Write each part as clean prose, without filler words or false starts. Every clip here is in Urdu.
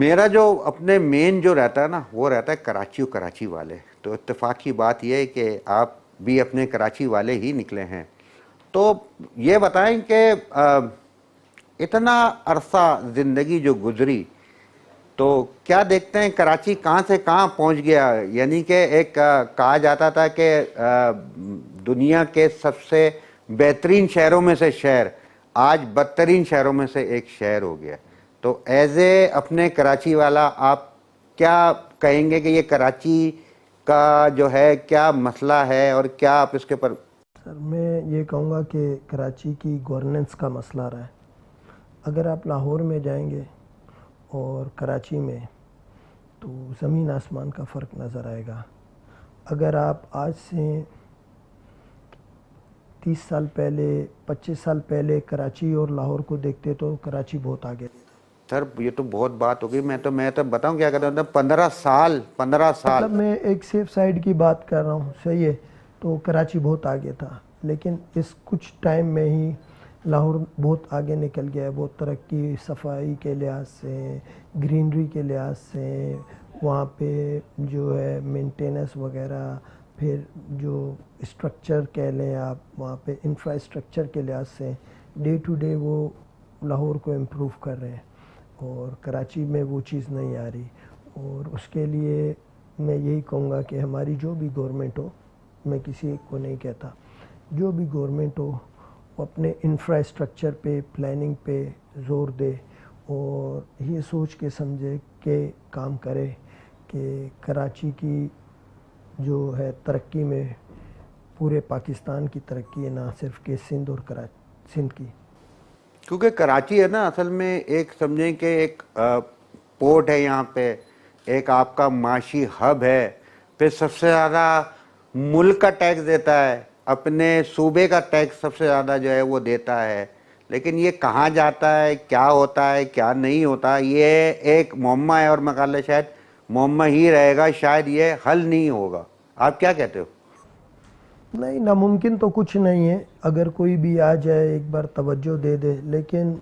میرا جو اپنے مین جو رہتا ہے نا وہ رہتا ہے کراچی اور کراچی والے. تو اتفاق کی بات یہ ہے کہ آپ بھی اپنے کراچی والے ہی نکلے ہیں. تو یہ بتائیں کہ اتنا عرصہ زندگی جو گزری تو کیا دیکھتے ہیں کراچی کہاں سے کہاں پہنچ گیا؟ یعنی کہ ایک کہا جاتا تھا کہ دنیا کے سب سے بہترین شہروں میں سے شہر آج بدترین شہروں میں سے ایک شہر ہو گیا. تو ایز اے اپنے کراچی والا آپ کیا کہیں گے کہ یہ کراچی کا جو ہے کیا مسئلہ ہے اور کیا آپ اس کے پر؟ سر میں یہ کہوں گا کہ کراچی کی گورننس کا مسئلہ رہا ہے. اگر آپ لاہور میں جائیں گے اور کراچی میں تو زمین آسمان کا فرق نظر آئے گا. اگر آپ آج سے 30 سال پہلے 25 سال پہلے کراچی اور لاہور کو دیکھتے تو کراچی بہت آگے تھا. سر یہ تو بہت بات ہوگی. میں تو بتاؤں کیا کہتا ہوں 15 سال مطلب میں ایک سیف سائڈ کی بات کر رہا ہوں, صحیح ہے. تو کراچی بہت آگے تھا, لیکن اس کچھ ٹائم میں ہی لاہور بہت آگے نکل گیا ہے. بہت ترقی صفائی کے لحاظ سے, گرینری کے لحاظ سے, وہاں پہ جو ہے مینٹیننس وغیرہ, پھر جو اسٹرکچر کہہ لیں آپ, وہاں پہ انفراسٹرکچر کے لحاظ سے ڈے ٹو ڈے وہ لاہور کو امپروو کر رہے ہیں, اور کراچی میں وہ چیز نہیں آ رہی. اور اس کے لیے میں یہی کہوں گا کہ ہماری جو بھی گورنمنٹ ہو, میں کسی ایک کو نہیں کہتا, جو بھی گورنمنٹ ہو وہ اپنے انفراسٹرکچر پہ, پلاننگ پہ زور دے اور یہ سوچ کے سمجھے کہ کام کرے کہ کراچی کی جو ہے ترقی میں پورے پاکستان کی ترقی ہے, نہ صرف کہ سندھ اور سندھ کی. کیونکہ کراچی ہے نا اصل میں ایک سمجھیں کہ ایک پورٹ ہے یہاں پہ, ایک آپ کا معاشی ہب ہے, پھر سب سے زیادہ ملک کا ٹیکس دیتا ہے, اپنے صوبے کا ٹیکس سب سے زیادہ جو ہے وہ دیتا ہے. لیکن یہ کہاں جاتا ہے, کیا ہوتا ہے, کیا نہیں ہوتا, یہ ایک معمہ ہے اور مقالہ شاید معمہ ہی رہے گا, شاید یہ حل نہیں ہوگا. آپ کیا کہتے ہو؟ نہیں, ناممکن تو کچھ نہیں ہے اگر کوئی بھی آ جائے ایک بار توجہ دے دے. لیکن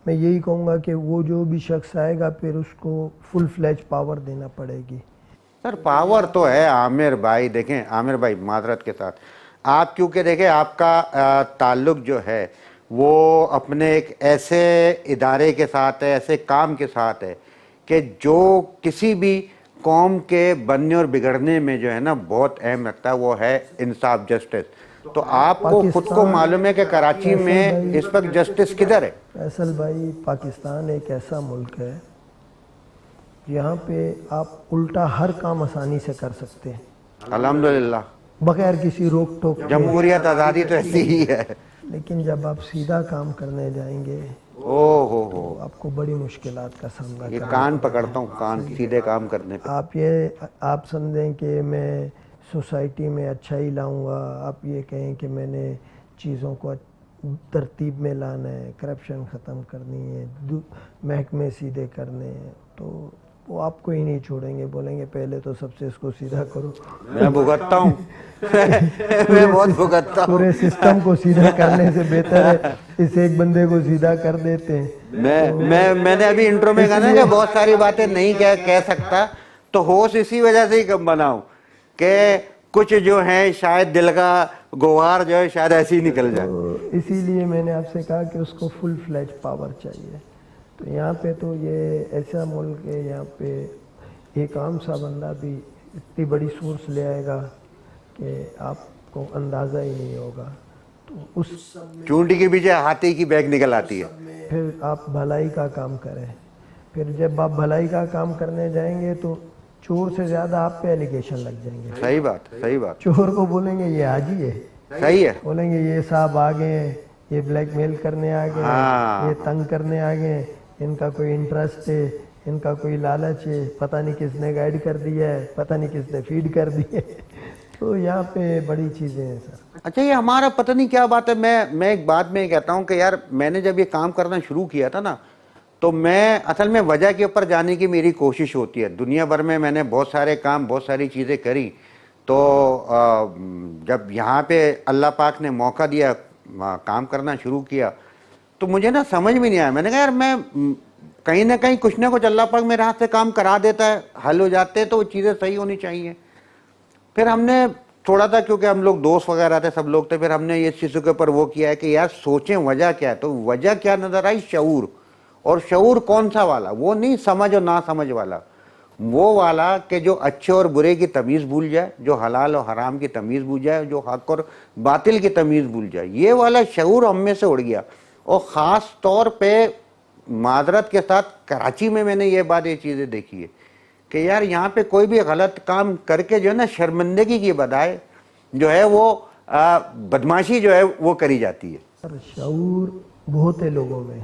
میں یہی کہوں گا کہ وہ جو بھی شخص آئے گا پھر اس کو فل فلیج پاور دینا پڑے گی. سر پاور تو ہے عامر بھائی. دیکھیں عامر بھائی معذرت کے ساتھ, آپ کیونکہ دیکھیں آپ کا تعلق جو ہے وہ اپنے ایک ایسے ادارے کے ساتھ ہے, ایسے کام کے ساتھ ہے کہ جو کسی بھی قوم کے بننے اور بگڑنے میں جو ہے نا بہت اہم رکھتا ہے, وہ ہے انصاف, جسٹس. تو آپ کو خود کو معلوم ہے کہ کراچی میں اس وقت جسٹس کدھر ہے؟ فیصل بھائی, پاکستان ایک ایسا ملک ہے یہاں پہ آپ الٹا ہر کام آسانی سے کر سکتے ہیں الحمدللہ, بغیر کسی روک ٹوک کے. جمہوریت آزادی تو ایسی ہی ہے. لیکن جب آپ سیدھا کام کرنے جائیں گے ہو آپ کو بڑی مشکلات کا سامنا یہ کرنا کان پکڑتا ہوں, کان سیدھے کام کرنے پہ. آپ سمجھیں کہ میں سوسائٹی میں اچھائی لاؤں گا, آپ یہ کہیں کہ میں نے چیزوں کو ترتیب میں لانا ہے, کرپشن ختم کرنی ہے, محکمے سیدھے کرنے ہیں, تو وہ آپ کو ہی نہیں چھوڑیں گے, بولیں گے پہلے تو سب سے اس کو سیدھا کرو. میں بھگتتا ہوں, میں بہت بھگتتا ہوں. پورے سسٹم کو سیدھا کرنے سے بہتر ہے اس ایک بندے کو سیدھا کر دیتے ہیں. میں نے ابھی انٹرو میں کہا نا کہ بہت ساری باتیں نہیں کہہ سکتا, تو ہوش اسی وجہ سے ہی کم بناؤں کہ کچھ جو ہیں شاید دل کا گوار جو ہے شاید ایسے ہی نکل جائے. اسی لیے میں نے آپ سے کہا کہ اس کو فل فلیج پاور چاہیے. تو یہاں پہ تو یہ ایسا ملک ہے, یہاں پہ ایک عام سا بندہ بھی اتنی بڑی سورس لے آئے گا کہ آپ کو اندازہ ہی نہیں ہوگا. تو اس چونٹی کے پیچھے ہاتھی کی بیگ نکل آتی ہے. پھر آپ بھلائی کا کام کریں, پھر جب آپ بھلائی کا کام کرنے جائیں گے تو چور سے زیادہ آپ پہ ایلیگیشن لگ جائیں گے. صحیح بات, صحیح بات. چور کو بولیں گے یہ حاجی ہے, صحیح ہے, بولیں گے یہ صاحب آ گئے ہیں, یہ بلیک میل کرنے آ گئے ہیں, یہ تنگ کرنے آ گئے ہیں, ان کا کوئی انٹرسٹ ہے, ان کا کوئی لالچ ہے, پتہ نہیں کس نے گائیڈ کر دیا ہے, پتہ نہیں کس نے فیڈ کر دی ہے. تو یہاں پہ بڑی چیزیں ہیں سر. اچھا یہ ہمارا پتہ نہیں کیا بات ہے. میں ایک بات میں کہتا ہوں کہ یار میں نے جب یہ کام کرنا شروع کیا تھا نا, تو میں اصل میں وجہ کے اوپر جانے کی میری کوشش ہوتی ہے. دنیا بھر میں نے بہت سارے کام, بہت ساری چیزیں کری, تو جب یہاں پہ اللہ پاک نے موقع دیا, کام کرنا شروع کیا, تو مجھے نا سمجھ میں نہیں آیا. میں نے کہا یار میں کہیں نہ کہیں کچھ نہ کچھ اللہ پاک میرے ہاتھ سے کام کرا دیتا ہے, حل ہو جاتے ہیں, تو وہ چیزیں صحیح ہونی چاہیے. پھر ہم نے تھوڑا سا, کیونکہ ہم لوگ دوست وغیرہ تھے, سب لوگ تھے, پھر ہم نے اس چیزوں کے اوپر وہ کیا ہے کہ یار سوچیں وجہ کیا ہے. تو وجہ کیا نظر آئی؟ شعور. اور شعور کون سا والا؟ وہ نہیں سمجھ اور نہ سمجھ والا, وہ والا کہ جو اچھے اور برے کی تمیز بھول جائے, جو حلال اور حرام کی تمیز بھول جائے, جو حق اور باطل کی تمیز بھول جائے. یہ والا شعور ہم میں سے اڑ گیا. اور خاص طور پہ معذرت کے ساتھ کراچی میں نے یہ چیزیں دیکھی ہے کہ یار یہاں پہ کوئی بھی غلط کام کر کے جو ہے نا شرمندگی کی بجائے جو ہے وہ بدماشی جو ہے وہ کری جاتی ہے. شعور بہت ہے لوگوں میں,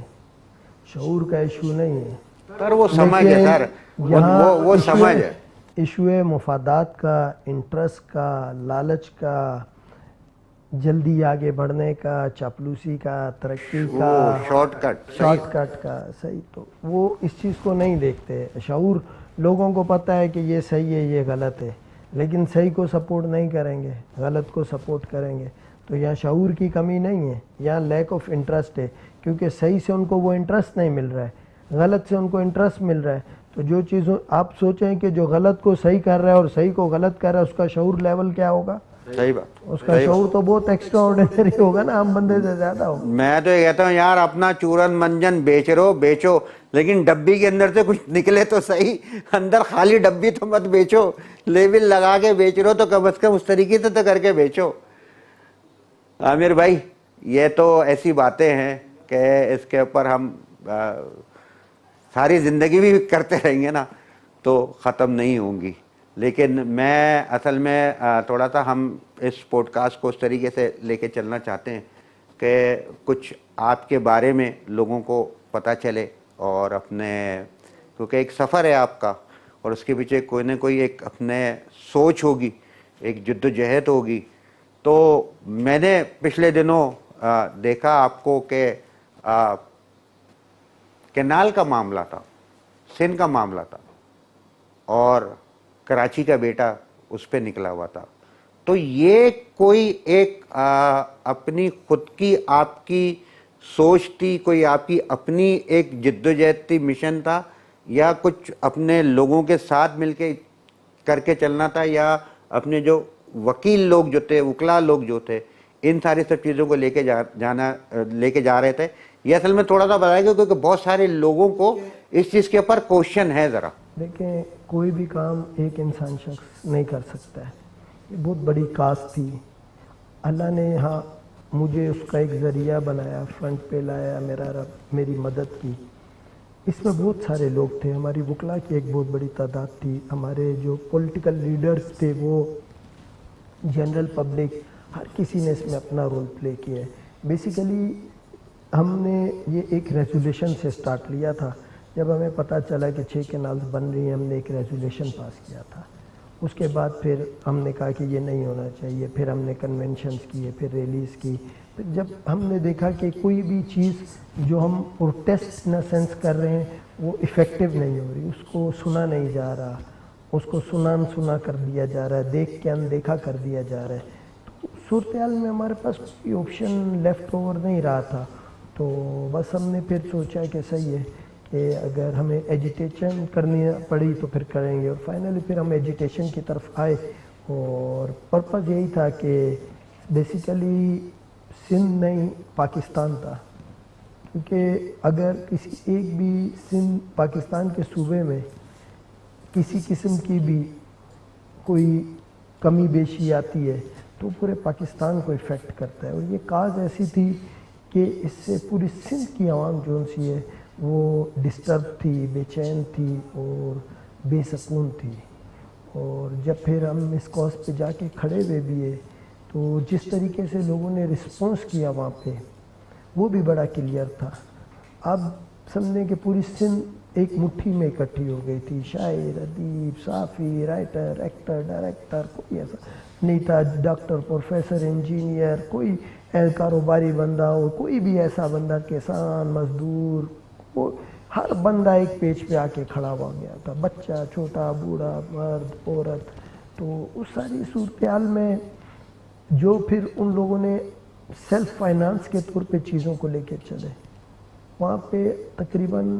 شعور کا ایشو نہیں ہے, پر وہ سمجھ ہے سر, وہ سمجھ ہے. ایشو ہے مفادات کا, انٹرسٹ کا, لالچ کا, جلدی آگے بڑھنے کا, چاپلوسی کا, ترقی کا, شارٹ کٹ کا. صحیح, تو وہ اس چیز کو نہیں دیکھتے. شعور لوگوں کو پتہ ہے کہ یہ صحیح ہے, یہ غلط ہے, لیکن صحیح کو سپورٹ نہیں کریں گے, غلط کو سپورٹ کریں گے. تو یہاں شعور کی کمی نہیں ہے, یہاں لیک آف انٹرسٹ ہے, کیونکہ صحیح سے ان کو وہ انٹرسٹ نہیں مل رہا ہے, غلط سے ان کو انٹرسٹ مل رہا ہے. تو جو چیزوں آپ سوچیں کہ جو غلط کو صحیح کر رہا ہے اور صحیح کو غلط کر رہا ہے, اس کا شعور لیول کیا ہوگا؟ صحیح بات, اس کا شعور تو بہت ایکسٹرا آرڈینری ہوگا نا, عام بندے سے زیادہ ہوگا. میں تو یہ کہتا ہوں یار اپنا چورن منجن بیچو, لیکن ڈبی کے اندر سے کچھ نکلے تو صحیح, اندر خالی ڈبی تو مت بیچو. لیبل لگا کے بیچ رہو تو کم از کم اس طریقے سے تو کر کے بیچو. عامر بھائی, یہ تو ایسی باتیں ہیں کہ اس کے اوپر ہم ساری زندگی بھی کرتے رہیں گے نا تو ختم نہیں ہوں گی. لیکن میں اصل میں تھوڑا سا ہم اس پوڈ کاسٹ کو اس طریقے سے لے کے چلنا چاہتے ہیں کہ کچھ آپ کے بارے میں لوگوں کو پتہ چلے, اور اپنے, کیونکہ ایک سفر ہے آپ کا, اور اس کے پیچھے کوئی نہ کوئی ایک اپنے سوچ ہوگی, ایک جد و جہد ہوگی. تو میں نے پچھلے دنوں دیکھا آپ کو کہ کینال کا معاملہ تھا, سندھ کا معاملہ تھا, اور کراچی کا بیٹا اس پہ نکلا ہوا تھا. تو یہ کوئی ایک اپنی خود کی آپ کی سوچ تھی, کوئی آپ کی اپنی ایک جد و جہد تھی, مشن تھا, یا کچھ اپنے لوگوں کے ساتھ مل کے کر کے چلنا تھا, یا اپنے جو وکیل لوگ جو تھے, وکلا لوگ جو تھے, ان ساری سب چیزوں کو لے کے جا رہے تھے؟ یہ اصل میں تھوڑا سا بتائیں گے, کیونکہ بہت سارے لوگوں کو اس چیز کے اوپر کوشچن ہے ذرا. دیکھیں, کوئی بھی کام ایک انسان شخص نہیں کر سکتا ہے. یہ بہت بڑی کاز تھی, اللہ نے یہاں مجھے اس کا ایک ذریعہ بنایا, فرنٹ پہ لایا, میرا رب میری مدد کی. اس میں بہت سارے لوگ تھے, ہماری وکلا کی ایک بہت بڑی تعداد تھی, ہمارے جو پولیٹیکل لیڈرز تھے, وہ جنرل پبلک, ہر کسی نے اس میں اپنا رول پلے کیا ہے. بیسیکلی ہم نے یہ ایک ریزولیشن سے سٹارٹ لیا تھا. جب ہمیں پتہ چلا کہ 6 کینالز بن رہی ہیں, ہم نے ایک ریزولیشن پاس کیا تھا. اس کے بعد پھر ہم نے کہا کہ یہ نہیں ہونا چاہیے, پھر ہم نے کنونشنز کیے, پھر ریلیز کی. پھر جب ہم نے دیکھا کہ کوئی بھی چیز جو ہم پروٹیسٹ نہ سینس کر رہے ہیں وہ افیکٹو نہیں ہو رہی, اس کو سنا نہیں جا رہا, اس کو سنا کر دیا جا رہا ہے, دیکھ کے اندیکھا کر دیا جا رہا ہے, تو صورتحال میں ہمارے پاس کوئی آپشن لیفٹ اوور نہیں رہا تھا. تو بس ہم نے پھر سوچا کہ صحیح ہے کہ اگر ہمیں ایجیٹیشن کرنی پڑی تو پھر کریں گے, اور فائنلی پھر ہم ایجیٹیشن کی طرف آئے. اور پرپز یہی تھا کہ بیسیکلی سندھ نہیں پاکستان تھا, کیونکہ اگر کسی ایک بھی سندھ پاکستان کے صوبے میں کسی قسم کی بھی کوئی کمی بیشی آتی ہے تو پورے پاکستان کو افیکٹ کرتا ہے. اور یہ کاز ایسی تھی کہ اس سے پوری سندھ کی عوام جو سی ہے وہ ڈسٹرب تھی, بے چین تھی اور بے سکون تھی. اور جب پھر ہم اس کاز پہ جا کے کھڑے ہوئے بھی ہے تو جس طریقے سے لوگوں نے رسپانس کیا وہاں پہ وہ بھی بڑا کلیئر تھا. اب سمجھیں کہ پوری سندھ ایک مٹھی میں اکٹھی ہو گئی تھی, شاعر, ادیب, صحافی, رائٹر, ایکٹر, ڈائریکٹر, کوئی ایسا نہیں تھا, ڈاکٹر, پروفیسر, انجینئر, کوئی کاروباری بندہ ہو, کوئی بھی ایسا بندہ, کسان, مزدور, وہ ہر بندہ ایک پیج پہ آ کے کھڑا ہوا گیا تھا, بچہ, چھوٹا, بوڑھا, مرد, عورت. تو اس ساری صورتحال میں جو پھر ان لوگوں نے سیلف فائنانس کے طور پہ چیزوں کو لے کے چلے, وہاں پہ تقریباً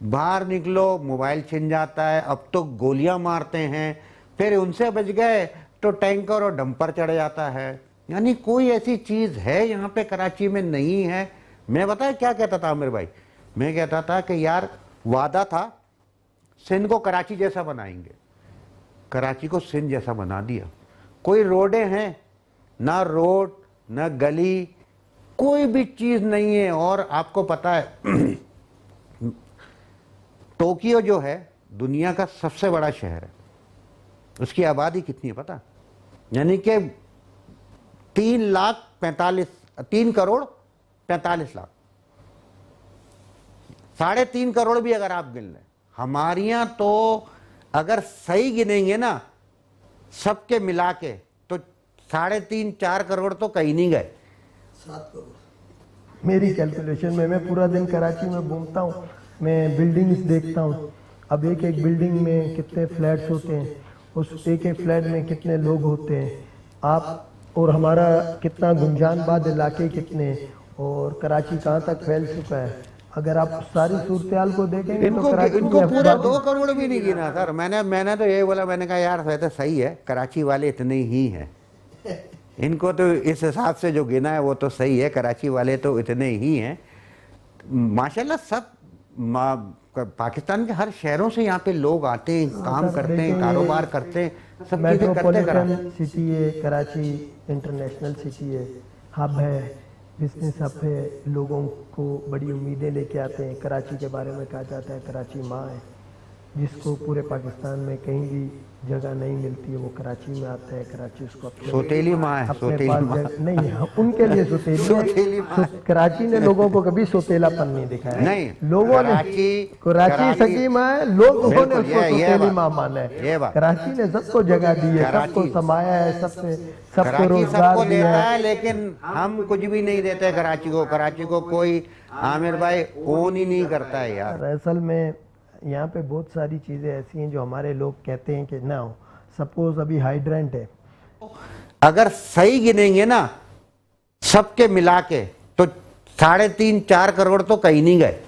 باہر نکلو موبائل چھن جاتا ہے, اب تو گولیاں مارتے ہیں, پھر ان سے بچ گئے تو ٹینکر اور ڈمپر چڑھ جاتا ہے. یعنی کوئی ایسی چیز ہے یہاں پہ کراچی میں نہیں ہے. میں بتایا کیا کہتا تھا عامر بھائی, میں کہتا تھا کہ یار وعدہ تھا سندھ کو کراچی جیسا بنائیں گے, کراچی کو سندھ جیسا بنا دیا. کوئی روڈیں ہیں, نہ روڈ نہ گلی, کوئی بھی چیز نہیں ہے. اور آپ کو پتا ہے ٹوکیو جو ہے دنیا کا سب سے بڑا شہر ہے, اس کی آبادی کتنی ہے پتا؟ یعنی کہ 3 کروڑ 45 لاکھ, 3.5 کروڑ بھی اگر آپ گن لیں. ہمارے یہاں تو اگر صحیح گنیں گے نا سب کے ملا کے تو 3.5-4 کروڑ تو کہیں نہیں گئے. 7 کروڑ میری کیلکولیشن میں پورا دن کراچی میں گھومتا ہوں, میں بلڈنگز دیکھتا ہوں. اب ایک بلڈنگ میں کتنے فلیٹس ہوتے ہیں, اس ایک فلیٹ میں کتنے لوگ ہوتے ہیں, آپ اور ہمارا کتنا گنجان باد علاقے کتنے, اور کراچی کہاں تک پھیل چکا ہے. اگر آپ ساری صورتحال کو دیکھیں گے ان تو کو کراچی پورے 2 کروڑ بھی نہیں گنا سر. میں نے تو یہ بولا, میں نے کہا یار ویسے صحیح ہے, کراچی والے اتنے ہی ہیں, ان کو تو اس حساب سے جو گنا ہے وہ تو صحیح ہے, کراچی والے تو اتنے ہی ہیں. ماشاءاللہ سب پاکستان کے ہر شہروں سے یہاں پہ لوگ آتے ہیں, کام کرتے ہیں, کاروبار کرتے ہیں, سب چیزیں کرتے میٹروپولیٹن سٹی ہے کراچی, انٹرنیشنل سٹی ہے, ہب ہے, بزنس ہب ہے, لوگوں کو بڑی امیدیں لے کے آتے ہیں. کراچی کے بارے میں کہا جاتا ہے کراچی ماں ہے, جس کو پورے پاکستان میں کہیں بھی جگہ نہیں ملتی ہے وہ کراچی میں آتا ہے. کراچی اس کو سوتیلی ماں ہے, اپنے سوتیلی پاس ماں نہیں, ان کے لیے سوتیلی ہے. کراچی نے لوگوں کو کبھی سوتیلا پن نہیں دکھایا. نہیں, لوگوں نے کراچی سگی ماں ہے, لوگوں نے اس کو سوتیلی ماں مانا ہے. کراچی نے سب کو جگہ دی ہے, سب کو سمایا ہے, سب کو روزگار دیا ہے. لیکن ہم کچھ بھی نہیں دیتے کراچی کو. کراچی کو کوئی عامر بھائی اون ہی نہیں کرتا ہے یار. اصل میں یہاں پہ بہت ساری چیزیں ایسی ہیں جو ہمارے لوگ کہتے ہیں کہ نہ ہو. سپوز ابھی ہائیڈرنٹ ہے, اگر صحیح گنیں گے نا سب کے ملا کے تو 3.5-4 کروڑ تو کہیں نہیں گئے.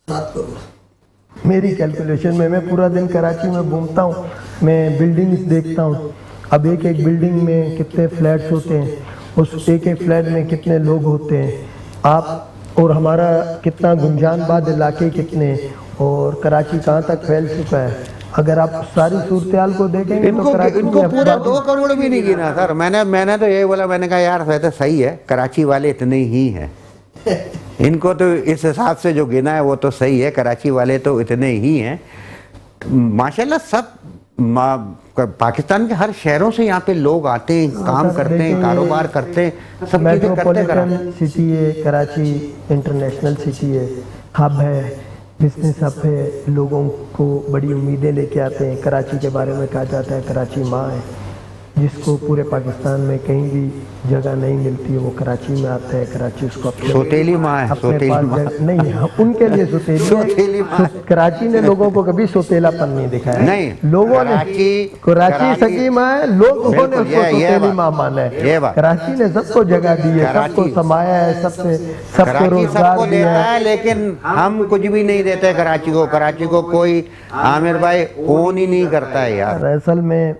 7 کروڑ میری کیلکولیشن میں پورا دن کراچی میں گھومتا ہوں, میں بلڈنگز دیکھتا ہوں. اب ایک بلڈنگ میں کتنے فلیٹس ہوتے ہیں, اس ایک فلیٹ میں کتنے لوگ ہوتے ہیں, آپ اور ہمارا کتنا گنجان باد علاقے کتنے, اور کراچی کہاں تک پھیل چکا ہے. اگر آپ ساری صورتحال کو دیکھیں گے ان کو پورے 2 کروڑ بھی نہیں گنا سر. میں نے تو یہ بولا, میں نے کہا یار ویسے صحیح ہے, کراچی والے اتنے ہی ہیں, ان کو تو اس حساب سے جو گنا ہے وہ تو صحیح ہے, کراچی والے تو اتنے ہی ہیں. ماشاءاللہ سب پاکستان کے ہر شہروں سے یہاں پہ لوگ آتے ہیں, کام کرتے ہیں, کاروبار کرتے ہیں, سب چیزیں کرتے ہیں. میٹروپولیٹن سٹی ہے کراچی, انٹرنیشنل سٹی ہے, ہب ہے, بزنس ہب ہے, لوگوں کو بڑی امیدیں لے کے آتے ہیں. کراچی کے بارے میں کہا جاتا ہے کراچی ماں ہے, جس کو پورے پاکستان میں کہیں بھی جگہ نہیں ملتی ہے وہ کراچی میں آتا ہے. کراچی اس کو سوتیلی ماں ہے, اپنے پاس نہیں, ان کے لیے سوتیلی ہے. کراچی نے لوگوں کو کبھی سوتیلا پن نہیں دکھایا. نہیں, لوگوں نے کراچی سگی ماں ہے, لوگوں نے اس کو سوتیلی ماں مانا ہے. کراچی نے سب کو جگہ دی ہے, سب کو سمایا ہے, سب کو روزگار دیا ہے. لیکن ہم کچھ بھی نہیں دیتے کراچی کو. کراچی کو کوئی عامر بھائی اون ہی نہیں کرتا ہے یار. اصل میں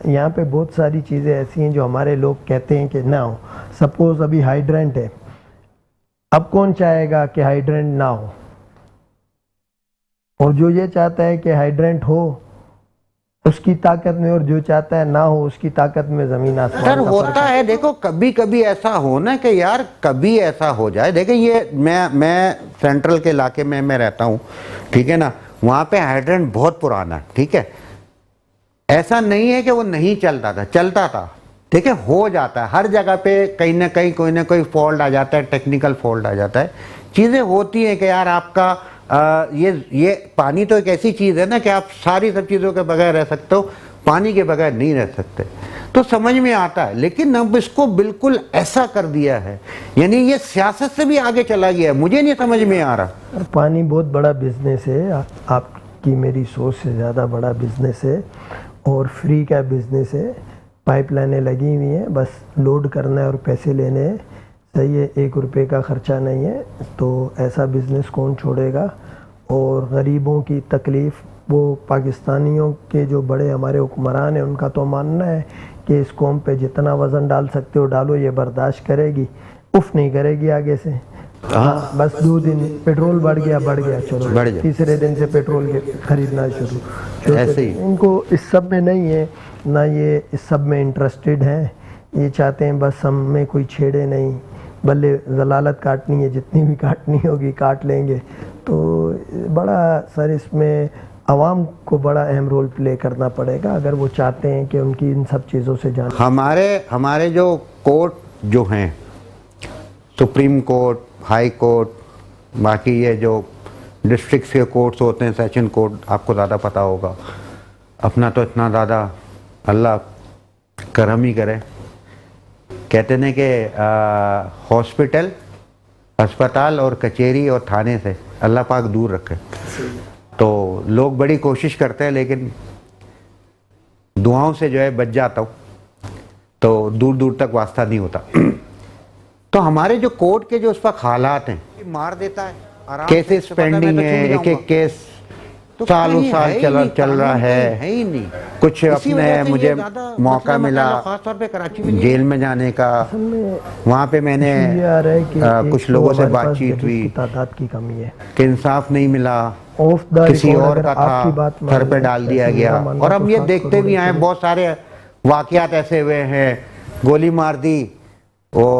یہاں پہ بہت ساری چیزیں ایسی ہیں جو ہمارے لوگ کہتے ہیں کہ نہ ہو. سپوز ابھی ہائیڈرنٹ ہے, اب کون چاہے گا کہ ہائیڈرنٹ نہ ہو, اور جو یہ چاہتا ہے کہ ہائیڈرنٹ ہو اس کی طاقت میں, اور جو چاہتا ہے نہ ہو اس کی طاقت میں زمین آسمان سر کا فرق ہوتا ہے. دیکھو کبھی ایسا ہونا کہ یار کبھی ایسا ہو جائے. دیکھیں یہ میں سینٹرل کے علاقے میں رہتا ہوں, ٹھیک ہے نا, وہاں پہ ہائیڈرنٹ بہت پرانا ہے, ٹھیک ہے. ایسا نہیں ہے کہ وہ نہیں چلتا تھا, چلتا تھا, ٹھیک ہے. ہو جاتا ہے ہر جگہ پہ کہیں نہ کہیں کوئی نہ کوئی فالٹ آ جاتا ہے, ٹیکنیکل فالٹ آ جاتا ہے. چیزیں ہوتی ہیں کہ یار آپ کا یہ پانی تو ایک ایسی چیز ہے نا کہ آپ ساری سب چیزوں کے بغیر رہ سکتے ہو, پانی کے بغیر نہیں رہ سکتے. تو سمجھ میں آتا ہے, لیکن اب اس کو بالکل ایسا کر دیا ہے, یعنی یہ سیاست سے بھی آگے چلا گیا ہے. مجھے نہیں سمجھ میں آ رہا. پانی بہت بڑا بزنس ہے, آپ کی میری سوچ سے زیادہ بڑا بزنس ہے, اور فری کا بزنس ہے. پائپ لائنیں لگی ہوئی ہیں, بس لوڈ کرنا ہے اور پیسے لینے ہیں. صحیح ہے, 1 روپے کا خرچہ نہیں ہے. تو ایسا بزنس کون چھوڑے گا. اور غریبوں کی تکلیف، وہ پاکستانیوں کے جو بڑے ہمارے حکمران ہیں ان کا تو ماننا ہے کہ اس قوم پہ جتنا وزن ڈال سکتے ہو ڈالو، یہ برداشت کرے گی، اف نہیں کرے گی آگے سے. بس 2 دن پیٹرول بڑھ گیا چلو بڑھ گیا. تیسرے دن سے پیٹرول خریدنا شروع. ایسے ہی ان کو اس سب میں نہیں ہے، نہ یہ اس سب میں انٹرسٹڈ ہیں. یہ چاہتے ہیں بس ہم میں کوئی چھیڑے نہیں، بلے ضلالت کاٹنی ہے، جتنی بھی کاٹنی ہوگی کاٹ لیں گے. تو بڑا سر اس میں عوام کو بڑا اہم رول پلے کرنا پڑے گا اگر وہ چاہتے ہیں کہ ان کی ان سب چیزوں سے جان. ہمارے جو کورٹ جو ہیں، سپریم کورٹ، ہائی کورٹ، باقی یہ جو ڈسٹرکٹ کے کورٹس ہوتے ہیں، سیشن کورٹ، آپ کو زیادہ پتہ ہوگا. اپنا تو اتنا زیادہ اللہ کرم ہی کرے. کہتے ہیں کہ ہاسپٹل، ہسپتال اور کچہری اور تھانے سے اللہ پاک دور رکھے. تو لوگ بڑی کوشش کرتے ہیں لیکن دعاؤں سے جو ہے بچ جاتا ہوں، تو دور دور تک واسطہ نہیں ہوتا. تو ہمارے جو کورٹ کے جو اس وقت حالات ہیں، مار دیتا ہے، کیسز پینڈنگ ہیں، ایک ایک کیس سالوں سال چل رہا ہے. کچھ اپنے مجھے موقع ملا جیل میں جانے کا، وہاں پہ میں نے کچھ لوگوں سے بات چیت ہوئی تعداد کی کمی ہے کہ انصاف نہیں ملا، کسی اور کا تھا، سر پہ ڈال دیا گیا. اور ہم یہ دیکھتے بھی آئے بہت سارے واقعات ایسے ہوئے ہیں، گولی مار دی، وہ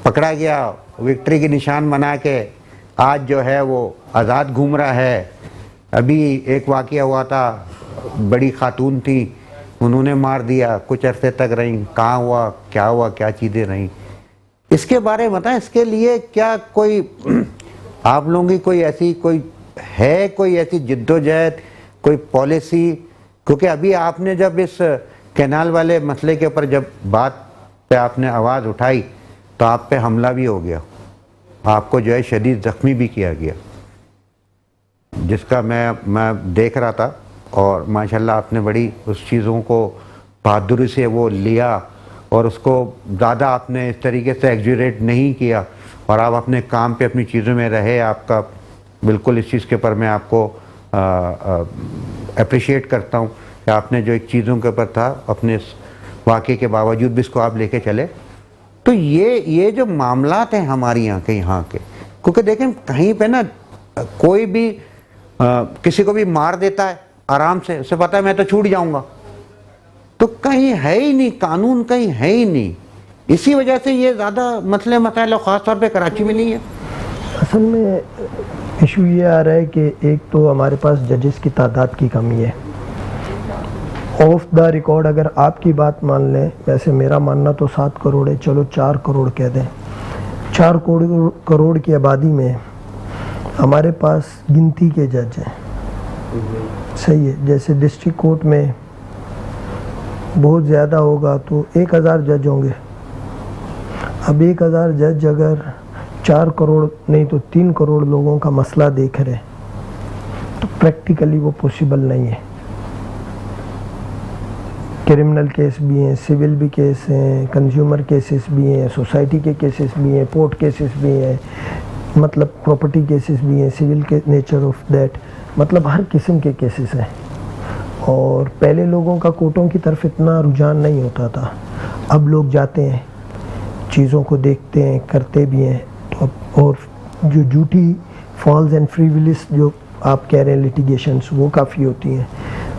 پکڑا گیا، وکٹری کی نشان بنا کے آج جو ہے وہ آزاد گھوم رہا ہے. ابھی ایک واقعہ ہوا تھا، بڑی خاتون تھی، انہوں نے مار دیا، کچھ عرصے تک رہیں، کہاں ہوا، کیا چیزیں رہیں. اس کے بارے میں بتائیں، اس کے لیے کیا کوئی آپ لوگوں کی کوئی ایسی جد و جہد، کوئی پالیسی؟ کیونکہ ابھی آپ نے جب اس کینال والے مسئلے کے اوپر جب بات پہ آپ نے آواز اٹھائی تو آپ پہ حملہ بھی ہو گیا، آپ کو جو ہے شدید زخمی بھی کیا گیا، جس کا میں دیکھ رہا تھا. اور ماشاءاللہ آپ نے بڑی اس چیزوں کو بہادری سے وہ لیا، اور اس کو زیادہ آپ نے اس طریقے سے ایگزیجریٹ نہیں کیا، اور آپ اپنے کام پہ اپنی چیزوں میں رہے. آپ کا بالکل اس چیز کے اوپر میں آپ کو اپریشیٹ کرتا ہوں کہ آپ نے جو ایک چیزوں کے اوپر تھا، اپنے اس واقعے کے باوجود بھی اس کو آپ لے کے چلے. تو یہ جو معاملات ہیں ہماری یہاں کے، کیونکہ دیکھیں کہیں پہ نا کوئی بھی کسی کو بھی مار دیتا ہے آرام سے، اسے پتا ہے میں تو چھوٹ جاؤں گا، تو کہیں ہے ہی نہیں قانون، کہیں ہے ہی نہیں. اسی وجہ سے یہ زیادہ مسائل خاص طور پہ کراچی میں نہیں ہے. اصل میں ایشو یہ آ رہا ہے کہ ایک تو ہمارے پاس ججز کی تعداد کی کمی ہے. آف دا ریکارڈ اگر آپ کی بات مان لیں، ویسے میرا ماننا تو 7 کروڑ ہے، چلو 4 کروڑ کہہ دیں. 4 کروڑ کی آبادی میں ہمارے پاس گنتی کے جج ہیں. صحیح ہے، جیسے ڈسٹرکٹ کورٹ میں بہت زیادہ ہوگا تو 1000 جج ہوں گے. اب 1000 جج اگر 4 کروڑ نہیں تو 3 کروڑ لوگوں کا مسئلہ دیکھ رہے تو پریکٹیکلی وہ پوسیبل نہیں ہے. کرمنل کیس بھی ہیں، سول بھی کیس ہیں، کنزیومر کیسز بھی ہیں، سوسائٹی کے کیسز بھی ہیں، پورٹ کیسز بھی ہیں، مطلب پراپرٹی کیسز بھی ہیں، سول کے نیچر آف دیٹ، مطلب ہر قسم کے کیسز ہیں. اور پہلے لوگوں کا کورٹوں کی طرف اتنا رجحان نہیں ہوتا تھا. اب لوگ جاتے ہیں، چیزوں کو دیکھتے ہیں، کرتے بھی ہیں. اور جو جھوٹی فالز اینڈ فریولیس جو آپ کہہ رہے ہیں لیٹیگیشنز، وہ کافی ہوتی ہیں.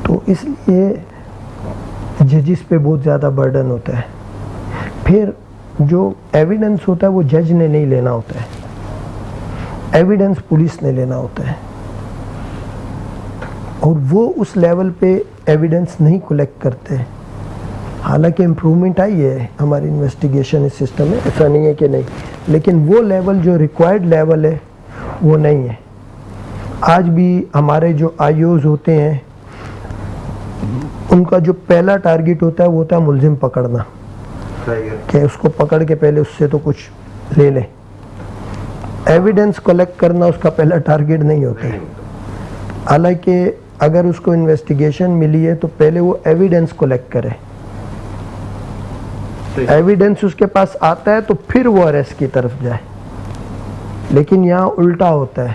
تو اس لیے ججز پہ بہت زیادہ برڈن ہوتا ہے. پھر جو ایویڈنس ہوتا ہے وہ جج نے نہیں لینا ہوتا ہے، ایویڈنس پولیس نے لینا ہوتا ہے. اور وہ اس لیول پہ ایویڈنس نہیں کلیکٹ کرتے. حالانکہ امپرومنٹ آئی ہے ہماری انویسٹیگیشن سسٹم میں، ایسا نہیں ہے کہ نہیں، لیکن وہ لیول جو ریکوائرڈ لیول ہے وہ نہیں ہے. آج بھی ہمارے جو آئی اوز ہوتے ہیں ان کا جو پہلا ٹارگٹ ہوتا ہے وہ ہوتا ہے ملزم پکڑنا، کہ اس کو پکڑ کے پہلے اس سے تو کچھ لے لیں. ایویڈنس کلیکٹ کرنا اس کا پہلا ٹارگٹ نہیں ہوتا ہے. حالانکہ اگر اس کو انویسٹیگیشن ملی ہے تو پہلے وہ ایویڈنس کلیکٹ کرے. ایویڈنس اس کے پاس آتا ہے تو پھر وہ اریسٹ کی طرف جائے. لیکن یہاں الٹا ہوتا ہے،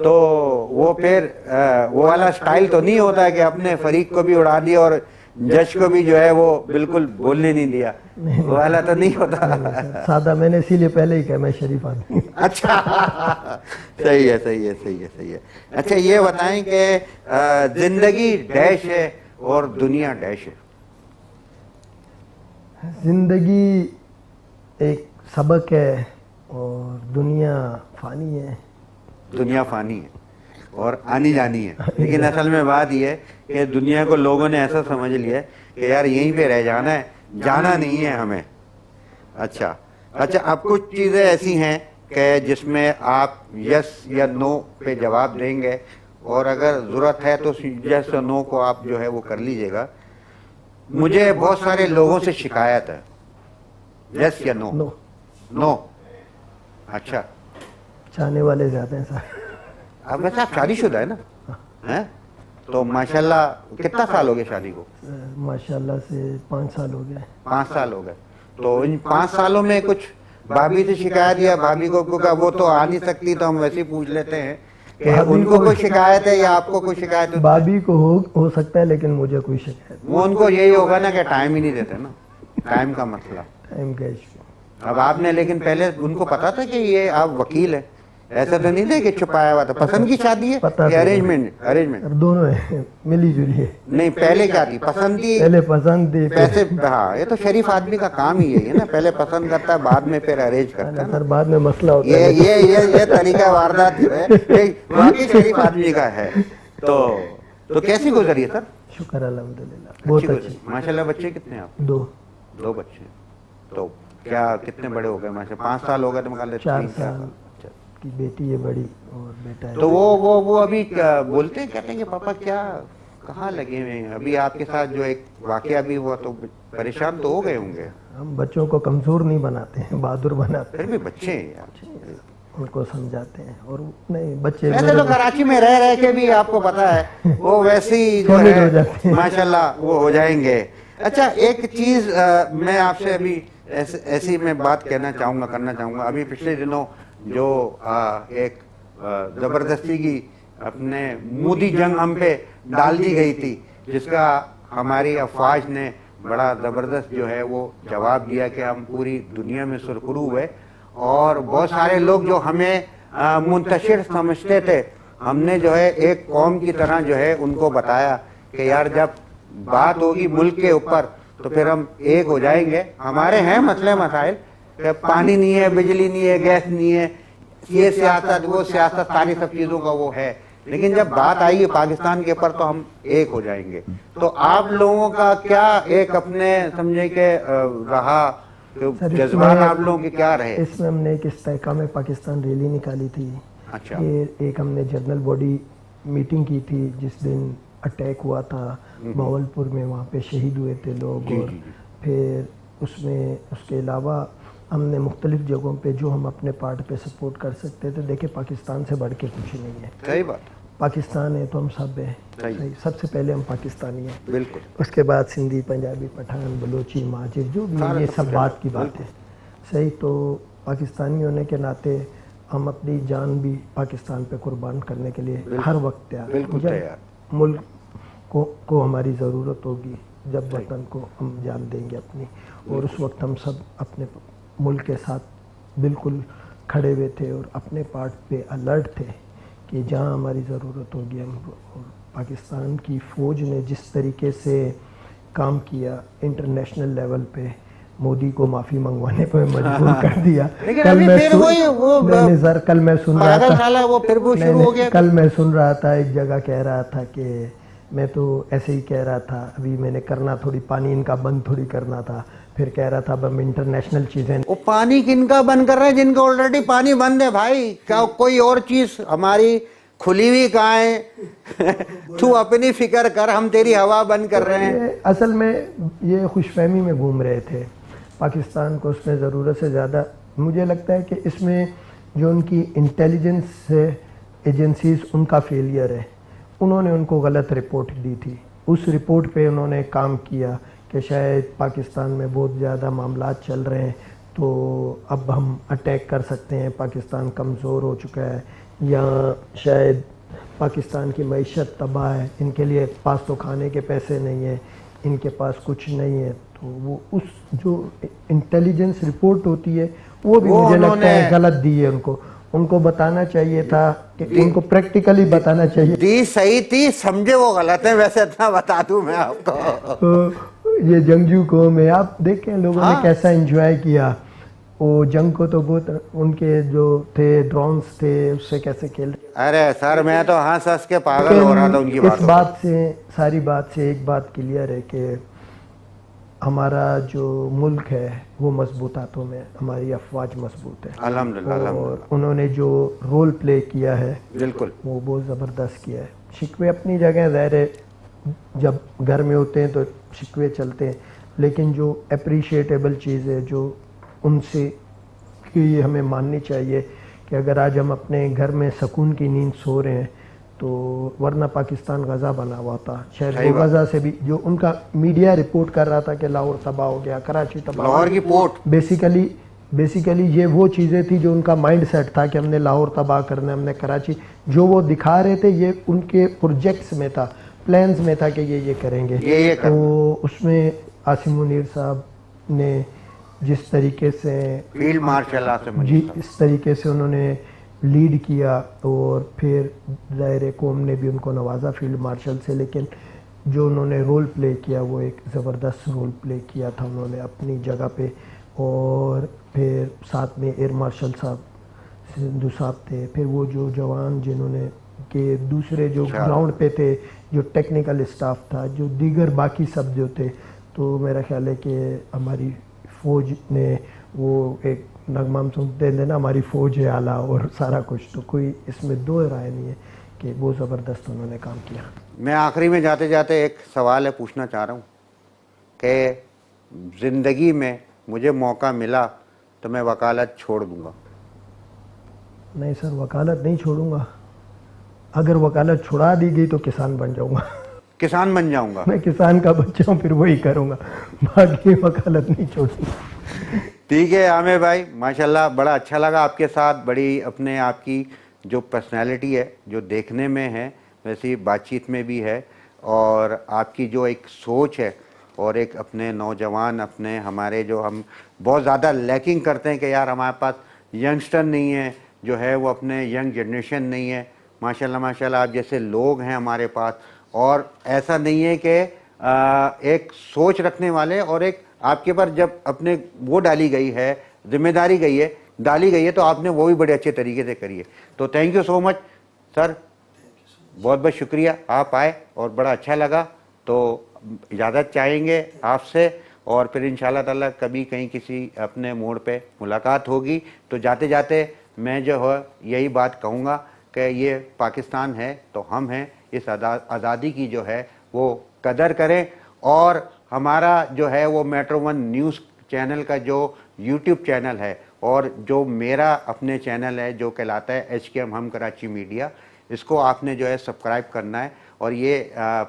تو وہ پھر وہ والا سٹائل تو نہیں ہوتا کہ اپنے فریق کو بھی اڑا دیا اور جج کو بھی جو ہے وہ بالکل بولنے نہیں دیا, وہ والا تو نہیں ہوتا. سادہ, میں نے اسی لیے پہلے ہی کہا میں شریف آدمی. اچھا, صحیح ہے, صحیح ہے, صحیح ہے, صحیح ہے. اچھا یہ بتائیں کہ زندگی ڈیش ہے اور دنیا ڈیش ہے. زندگی ایک سبق ہے اور دنیا فانی ہے. دنیا فانی ہے اور آنی جانی ہے, لیکن اصل میں بات یہ ہے کہ دنیا کو لوگوں نے ایسا سمجھ لیا ہے کہ یار یہیں پہ رہ جانا ہے, جانا نہیں ہے ہمیں. اچھا اچھا, اب کچھ چیزیں ایسی ہیں کہ جس میں آپ یس یا نو پہ جواب دیں گے, اور اگر ضرورت ہے تو یس اور نو کو آپ جو ہے وہ کر لیجئے گا. مجھے بہت سارے لوگوں سے شکایت ہے, یس یا نو. نو. نو, اچھا. چاہنے والے زیادہ ہیں سر. اب ویسے آپ شادی شدہ ہے نا, تو ماشاءاللہ کتنا سال ہو گئے شادی کو؟ ماشاءاللہ سے 5 سال ہو گئے. 5 سال ہو گئے. تو ان 5 سالوں میں کچھ بھابھی سے شکایت, یا بھابھی کو وہ تو آ نہیں سکتی تو ہم ویسے ہی پوچھ لیتے ہیں کہ ان کو کوئی شکایت ہے یا آپ کو کوئی شکایت ہے؟ بھابھی کو ہو سکتا ہے لیکن مجھے کوئی شکایت. وہ ان کو یہی ہوگا نا کہ ٹائم ہی نہیں دیتے نا, ٹائم کا مسئلہ. ٹائم کا ایشو. اب آپ نے لیکن پہلے ان کو پتا تھا کہ یہ آپ وکیل ہیں, ایسا تو نہیں تھا کہ چھپایا ہوا تھا؟ پسند کی شادی ہے یا ارینجمنٹ؟ ارینجمنٹ دونوں ہیں, ملی جلی ہے. نہیں, پہلے کیا تھی, پسند تھی؟ پہلے پسند تھی, پیسے. ہاں, یہ تو شریف آدمی کا کام ہی یہی ہے نا, پہلے پسند کرتا ہے بعد میں پھر ارینج کرتا ہے. سر بعد میں مسئلہ ہوتا ہے. یہ طریقہ واردات جو ہے واقعی شریف آدمی کا ہے. تو کیسی گزری ہے سر؟ شکر الحمدللہ بہت اچھی. ماشاءاللہ. بچے کتنے ہیں آپ؟ 2 بچے. تو کیا کتنے بڑے ہو گئے؟ ماشاءاللہ 5 سال ہو گئے تو مقابلے 4 سال کی بیٹی ہے بڑی اور بیٹا ہے. تو وہ ابھی بولتے ہیں, کہتے ہیں کہ پاپا کیا کہاں لگے ہوئے ہیں؟ ابھی آپ کے ساتھ جو ایک واقعہ بھی ہوا تو پریشان تو ہو گئے ہوں گے. ہم بچوں کو کمزور نہیں بناتے ہیں, بہادر بناتے پھر بھی بچے ہیں یار, ان کو سمجھاتے ہیں. اور نہیں بچے ویسے تو کراچی میں رہ کے بھی آپ کو پتا ہے وہ ویسے ہی جو ہے ماشاءاللہ وہ ہو جائیں گے. اچھا ایک چیز میں آپ سے ابھی ایسی میں بات کرنا چاہوں گا. ابھی پچھلے دنوں جو ایک زبردستی کی اپنے مودی جنگ ہم پہ ڈال دی گئی تھی, جس کا ہماری افواج نے بڑا زبردست جو ہے وہ جواب دیا کہ ہم پوری دنیا میں سرخرو ہوئے, اور بہت سارے لوگ جو ہمیں منتشر سمجھتے تھے, ہم نے جو ہے ایک قوم کی طرح جو ہے ان کو بتایا کہ یار جب بات ہوگی ملک کے اوپر تو پھر ہم ایک ہو جائیں گے. ہمارے ہیں مسئلے مسائل کہ پانی نہیں ہے, بجلی نہیں ہے, گیس نہیں ہے, یہ سیاست وہ سیاست, ساری سب چیزوں کا وہ ہے, لیکن جب بات آئی ہے پاکستان کے اوپر تو ہم ایک ہو جائیں گے. تو آپ لوگوں کا کیا ایک اپنے سمجھے کہ رہا جذبات, آپ لوگوں کے کیا رہے؟ اس میں ہم نے ایک استحکام پاکستان ریلی نکالی تھی. اچھا. ایک ہم نے جنرل باڈی میٹنگ کی تھی جس دن اٹیک ہوا تھا بہاولپور میں, وہاں پہ شہید ہوئے تھے لوگ. اور پھر اس کے علاوہ ہم نے مختلف جگہوں پہ جو ہم اپنے پارٹ پہ سپورٹ کر سکتے تھے. دیکھیں پاکستان سے بڑھ کے کچھ نہیں ہے. صحیح بات. پاکستان ہے تو ہم سب ہیں. سب سے پہلے ہم پاکستانی ہیں. بالکل. اس کے بعد سندھی, پنجابی, پٹھان, بلوچی, مہاجر, جو بھی یہ سب بات کی بات ہے. صحیح. تو پاکستانی ہونے کے ناطے ہم اپنی جان بھی پاکستان پہ قربان کرنے کے لیے ہر وقت تیار. ملک کو ہماری ضرورت ہوگی, جب وطن کو ہم جان دیں گے اپنی, اور اس وقت ہم سب اپنے ملک کے ساتھ بالکل کھڑے ہوئے تھے اور اپنے پارٹ پہ الرٹ تھے کہ جہاں ہماری ضرورت ہوگی ہم. اور پاکستان کی فوج نے جس طریقے سے کام کیا انٹرنیشنل لیول پہ, مودی کو معافی منگوانے پہ مجبور کر دیا. کل میں سن رہا تھا ایک جگہ کہہ رہا تھا کہ میں تو ایسے ہی کہہ رہا تھا, ابھی میں نے کرنا تھوڑی پانی ان کا بند تھوڑی کرنا تھا. پھر کہہ رہا تھا اب ہم انٹرنیشنل چیزیں. وہ پانی کن کا بند کر رہے ہیں؟ جن کا آلریڈی پانی بند ہے بھائی. کیا کوئی اور چیز ہماری کھلی ہوئی کہاں ہے؟ تو اپنی فکر کر, ہم تیری ہوا بند کر رہے ہیں. اصل میں یہ خوش فہمی میں گھوم رہے تھے. پاکستان کو اس میں ضرورت سے زیادہ مجھے لگتا ہے کہ اس میں جو ان کی انٹیلیجنس ایجنسیز ان کا فیلئر ہے. انہوں نے ان کو غلط رپورٹ دی تھی. اس رپورٹ پہ انہوں نے کام کیا کہ شاید پاکستان میں بہت زیادہ معاملات چل رہے ہیں تو اب ہم اٹیک کر سکتے ہیں، پاکستان کمزور ہو چکا ہے، یا شاید پاکستان کی معیشت تباہ ہے، ان کے لیے پاس تو کھانے کے پیسے نہیں ہیں، ان کے پاس کچھ نہیں ہے. تو وہ اس جو انٹیلیجنس رپورٹ ہوتی ہے وہ بھی مجھے لگتا ہے غلط دی ہے. ان کو بتانا چاہیے تھا، کہ ان کو پریکٹیکلی بتانا چاہیے. دی صحیح تھی، سمجھے وہ غلط ہے. ویسے اتنا بتا دوں میں آپ کو، تو یہ جنگجو قوم ہے، آپ دیکھیں لوگوں نے کیسا انجوائے کیا وہ جنگ کو. تو بہت ان کے جو تھے ڈرونز تھے اس سے کیسے کھیل رہے. ارے سر میں تو ہنس ہنس کے پاگل ہو رہا تھا ان کی اس باتوں بات سے، ساری بات سے ایک بات کلیئر ہے کہ ہمارا جو ملک ہے وہ مضبوط ہاتھوں میں، ہماری افواج مضبوط ہے. الحمدللہ اور الحمدللہ انہوں نے جو رول پلے کیا ہے بالکل. وہ بہت زبردست کیا ہے. شکوے اپنی جگہ ظاہر ہے، جب گھر میں ہوتے ہیں تو شکوے چلتے ہیں، لیکن جو اپریشیٹیبل چیز ہے جو ان سے کہ ہمیں ماننی چاہیے کہ اگر آج ہم اپنے گھر میں سکون کی نیند سو رہے ہیں تو ورنہ پاکستان غزہ بنا ہوا تھا. شاید وہ غزہ سے بھی جو ان کا میڈیا رپورٹ کر رہا تھا کہ لاہور تباہ ہو گیا، کراچی تباہ ہو گیا، لاہور کی پورٹ بیسیکلی یہ وہ چیزیں تھی جو ان کا مائنڈ سیٹ تھا کہ ہم نے لاہور تباہ کرنا ہے، ہم نے کراچی. جو وہ دکھا رہے تھے یہ ان کے پروجیکٹس میں تھا، پلانز میں تھا کہ یہ کریں گے. تو اس میں عاصم منیر صاحب نے جس طریقے سے فیلڈ مارشل جی اس طریقے سے انہوں نے لیڈ کیا، اور پھر ظاہر قوم نے بھی ان کو نوازا فیلڈ مارشل سے، لیکن جو انہوں نے رول پلے کیا وہ ایک زبردست رول پلے کیا تھا انہوں نے اپنی جگہ پہ. اور پھر ساتھ میں ایئر مارشل صاحب سندھو صاحب تھے، پھر وہ جو جوان جنہوں نے کہ دوسرے جو گراؤنڈ پہ تھے، جو ٹیکنیکل اسٹاف تھا، جو دیگر باقی سب جو تھے. تو میرا خیال ہے کہ ہماری فوج نے وہ ایک نغمہ ہم سنتے ہیں نا، ہماری فوج ہے اعلیٰ اور سارا کچھ. تو کوئی اس میں دو رائے نہیں ہے کہ وہ زبردست انہوں نے کام کیا. میں آخری میں جاتے جاتے ایک سوال ہے پوچھنا چاہ رہا ہوں کہ زندگی میں مجھے موقع ملا تو میں وکالت چھوڑ دوں گا؟ نہیں سر، وکالت نہیں چھوڑوں گا. اگر وکالت چھڑا دی گئی تو کسان بن جاؤں گا. کسان بن جاؤں گا. میں کسان کا بچہ ہوں، پھر وہی کروں گا، باقی وکالت نہیں چھوڑوں گا. ٹھیک ہے عامر بھائی، ماشاءاللہ بڑا اچھا لگا آپ کے ساتھ. بڑی اپنے آپ کی جو پرسنالٹی ہے جو دیکھنے میں ہے ویسی بات چیت میں بھی ہے، اور آپ کی جو ایک سوچ ہے، اور ایک اپنے نوجوان اپنے ہمارے جو ہم بہت زیادہ لیکنگ کرتے ہیں کہ یار ہمارے پاس ینگسٹر نہیں ہے، جو ہے وہ اپنے ینگ جنریشن نہیں ہے. ماشاءاللہ ماشاءاللہ آپ جیسے لوگ ہیں ہمارے پاس. اور ایسا نہیں ہے کہ ایک سوچ رکھنے والے، اور ایک آپ کے پر جب اپنے وہ ڈالی گئی ہے، ذمہ داری ڈالی گئی ہے تو آپ نے وہ بھی بڑے اچھے طریقے سے کری ہے. تو تھینک یو سو مچ سر، بہت بہت شکریہ، آپ آئے اور بڑا اچھا لگا. تو اجازت چاہیں گے آپ سے، اور پھر انشاءاللہ تعالیٰ کبھی کہیں کسی اپنے موڑ پہ ملاقات ہوگی. تو جاتے جاتے میں جو ہے یہی بات کہوں گا کہ یہ پاکستان ہے تو ہم ہیں. اس آزادی کی جو ہے وہ قدر کریں. اور ہمارا جو ہے وہ میٹرو ون نیوز چینل کا جو یوٹیوب چینل ہے، اور جو میرا اپنے چینل ہے جو کہلاتا ہے HKM ہم کراچی میڈیا، اس کو آپ نے جو ہے سبسکرائب کرنا ہے. اور یہ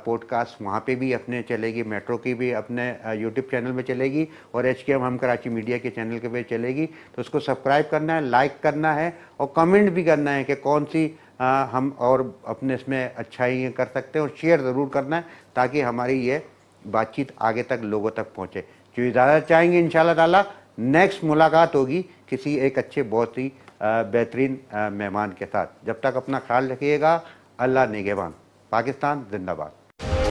پوڈ کاسٹ وہاں پہ بھی اپنے چلے گی، میٹرو کی بھی اپنے یوٹیوب چینل میں چلے گی، اور HKM ہم کراچی میڈیا کے چینل کے پہ چلے گی. تو اس کو سبسکرائب کرنا ہے، لائک کرنا ہے، اور کمنٹ بھی کرنا ہے کہ کون سی ہم اور اپنے اس میں اچھائی کر سکتے ہیں، اور شیئر ضرور کرنا ہے تاکہ ہماری یہ بات چیت آگے تک لوگوں تک پہنچے. جو اجازت چاہیں گے انشاءاللہ تعالیٰ نیکسٹ ملاقات ہوگی کسی ایک اچھے بہت ہی بہترین مہمان کے ساتھ. جب تک اپنا خیال رکھیے گا. اللہ نگہبان. پاکستان زندہ باد.